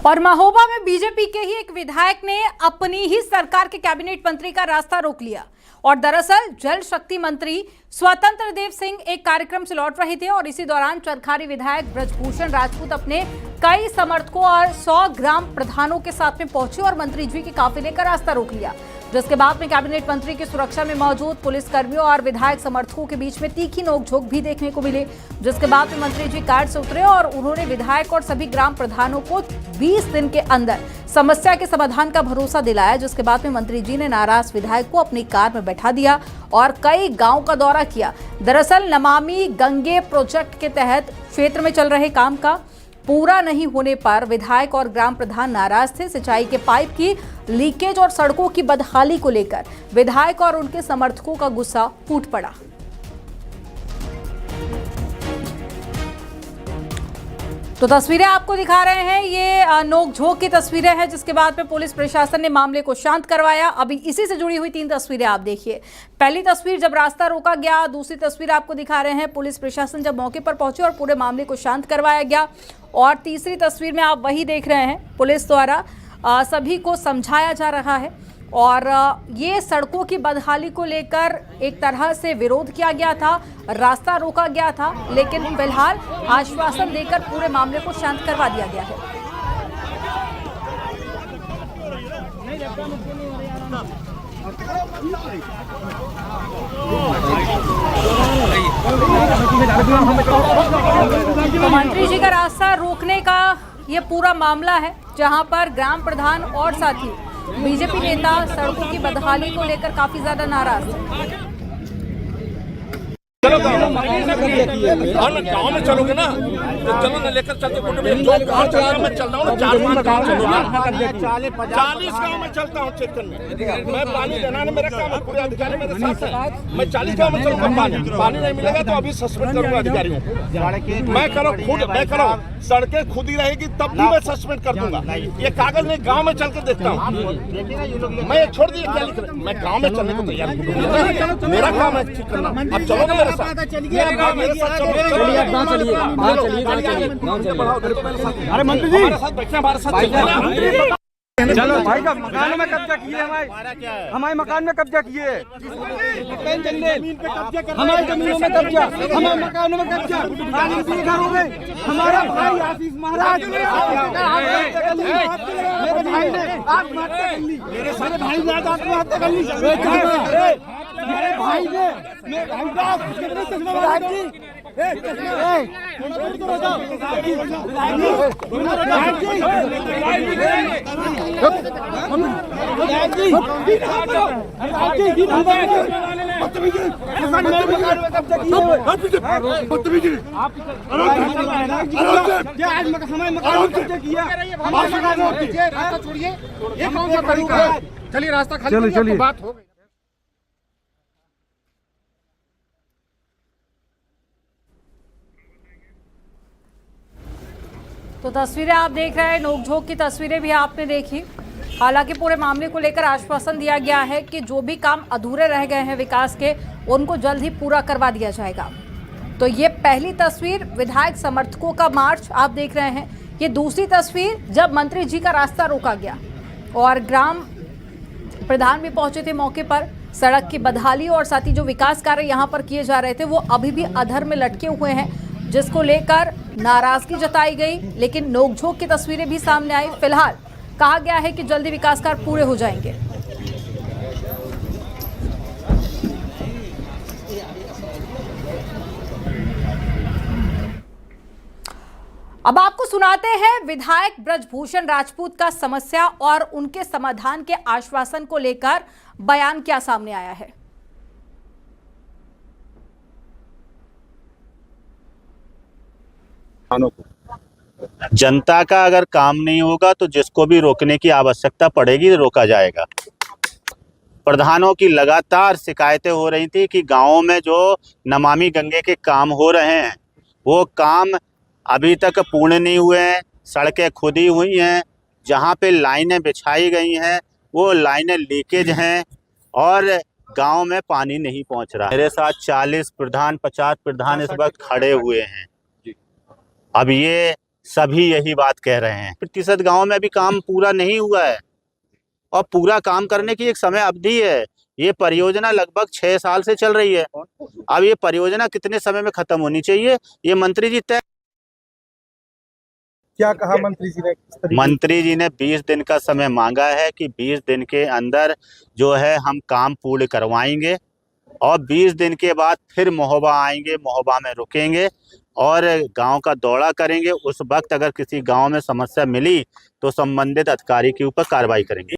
और महोबा में बीजेपी के ही एक विधायक ने अपनी ही सरकार के कैबिनेट मंत्री का रास्ता रोक लिया। और दरअसल जल शक्ति मंत्री स्वतंत्र देव सिंह एक कार्यक्रम से लौट रहे थे और इसी दौरान चरखारी विधायक ब्रजभूषण राजपूत अपने कई समर्थकों और 100 ग्राम प्रधानों के साथ में पहुंचे और मंत्री जी के काफिले का रास्ता रोक लिया, जिसके बाद में कैबिनेट मंत्री की सुरक्षा में मौजूद पुलिस कर्मियों और विधायक समर्थकों के बीच में तीखी नोकझोंक भी देखने को मिली। जिसके बाद में मंत्री जी कार से उतरे और उन्होंने विधायक और सभी ग्राम प्रधानों को 20 दिन के अंदर समस्या के समाधान का भरोसा दिलाया। जिसके बाद में मंत्री जी ने नाराज विधायक को अपनी कार में बैठा दिया और कई गाँव का दौरा किया। दरअसल नमामि गंगे प्रोजेक्ट के तहत क्षेत्र में चल रहे काम का पूरा नहीं होने पर विधायक और ग्राम प्रधान नाराज थे। सिंचाई के पाइप की लीकेज और सड़कों की बदहाली को लेकर विधायक और उनके समर्थकों का गुस्सा फूट पड़ा। तो तस्वीरें आपको दिखा रहे हैं, ये नोकझोंक की तस्वीरें हैं, जिसके बाद में पुलिस प्रशासन ने मामले को शांत करवाया। अभी इसी से जुड़ी हुई 3 तस्वीरें आप देखिए। पहली तस्वीर जब रास्ता रोका गया, दूसरी तस्वीर आपको दिखा रहे हैं पुलिस प्रशासन जब मौके पर पहुंचे और पूरे मामले को शांत करवाया गया, और तीसरी तस्वीर में आप वही देख रहे हैं, पुलिस द्वारा सभी को समझाया जा रहा है। और ये सड़कों की बदहाली को लेकर एक तरह से विरोध किया गया था, रास्ता रोका गया था, लेकिन फिलहाल आश्वासन देकर पूरे मामले को शांत करवा दिया गया है। तो मंत्री जी का रास्ता रोकने का ये पूरा मामला है, जहां पर ग्राम प्रधान और साथी बीजेपी नेता सड़कों की बदहाली को लेकर काफी ज्यादा नाराज हैं। चलो गाँव में चलोगे ना, तो चलो ना लेकर चलते जो गाँव चल रहा मैं चल रहा हूँ, 4-5 गाँव चलूंगा, 40 गाँव में चलता हूँ क्षेत्र में। मैं पानी देना है, मेरा काम है, पूरे अधिकारी मेरे साथ है। मैं 40 गाँव में चलूंगा, पानी नहीं मिलेगा तो अभी सस्पेंड करूंगा अधिकारियों को। मैं करो खुद, मैं करो सड़कें खुद ही रहेगी तब भी मैं सस्पेंड कर दूंगा। ये कागज नहीं, गाँव में चल के देखता हूँ। मैं छोड़ दिया क्या लिख रहे, मैं गाँव में चलने को तैयार हूँ, मेरा काम है ठीक करना। अब चलोगे मेरे साथ, अरे मंत्री जी हमारे साथ चलो भाई का मकानों में कब्जा किए, हमारे मकान में कब्जा किए, हमारे जमीनों में कब्जा, हमारे मकानों में कब्जा, घर हो गए। हमारा भाई आशीष महाराज मेरे भाई ने आत्महत्या कर ली, मेरे सारे भाई ने आत्महत्या कर ली, मेरे भाई ने चलिए रास्ता खाली, चलिए बात हो गई। तो तस्वीरें आप देख रहे हैं, नोकझोंक की तस्वीरें भी आपने देखी। हालांकि पूरे मामले को लेकर आश्वासन दिया गया है कि जो भी काम अधूरे रह गए हैं विकास के, उनको जल्द ही पूरा करवा दिया जाएगा। तो ये पहली तस्वीर विधायक समर्थकों का मार्च आप देख रहे हैं। ये दूसरी तस्वीर जब मंत्री जी का रास्ता रोका गया और ग्राम प्रधान भी पहुंचे थे मौके पर। सड़क की बदहाली और साथ ही जो विकास कार्य यहाँ पर किए जा रहे थे वो अभी भी अधर में लटके हुए हैं, जिसको लेकर नाराजगी जताई गई, लेकिन नोकझोंक की तस्वीरें भी सामने आई। फिलहाल कहा गया है कि जल्दी विकास कार्य पूरे हो जाएंगे। अब आपको सुनाते हैं विधायक ब्रजभूषण राजपूत का समस्या और उनके समाधान के आश्वासन को लेकर बयान क्या सामने आया है। जनता का अगर काम नहीं होगा तो जिसको भी रोकने की आवश्यकता पड़ेगी रोका जाएगा। प्रधानों की लगातार शिकायतें हो रही थी कि गांवों में जो नमामि गंगे के काम हो रहे हैं वो काम अभी तक पूर्ण नहीं हुए हैं। सड़कें खुदी हुई हैं, जहां पे लाइनें बिछाई गई हैं वो लाइनें लीकेज हैं और गांव में पानी नहीं पहुंच रहा। मेरे साथ 40 प्रधान 50 प्रधान इस वक्त खड़े हुए हैं। अब ये सभी यही बात कह रहे हैं। प्रतिशत गांव में अभी काम पूरा नहीं हुआ है और पूरा काम करने की एक समय अवधि है। ये परियोजना लगभग 6 साल से चल रही है। अब ये परियोजना कितने समय में खत्म होनी चाहिए, ये मंत्री जी तय। क्या कहा मंत्री जी ने? मंत्री जी ने 20 दिन का समय मांगा है कि 20 दिन के अंदर जो है हम काम पूर्ण करवाएंगे और 20 दिन के बाद फिर महोबा आएंगे, महोबा में रुकेंगे और गांव का दौरा करेंगे। उस वक्त अगर किसी गांव में समस्या मिली तो संबंधित अधिकारी के ऊपर कार्रवाई करेंगे।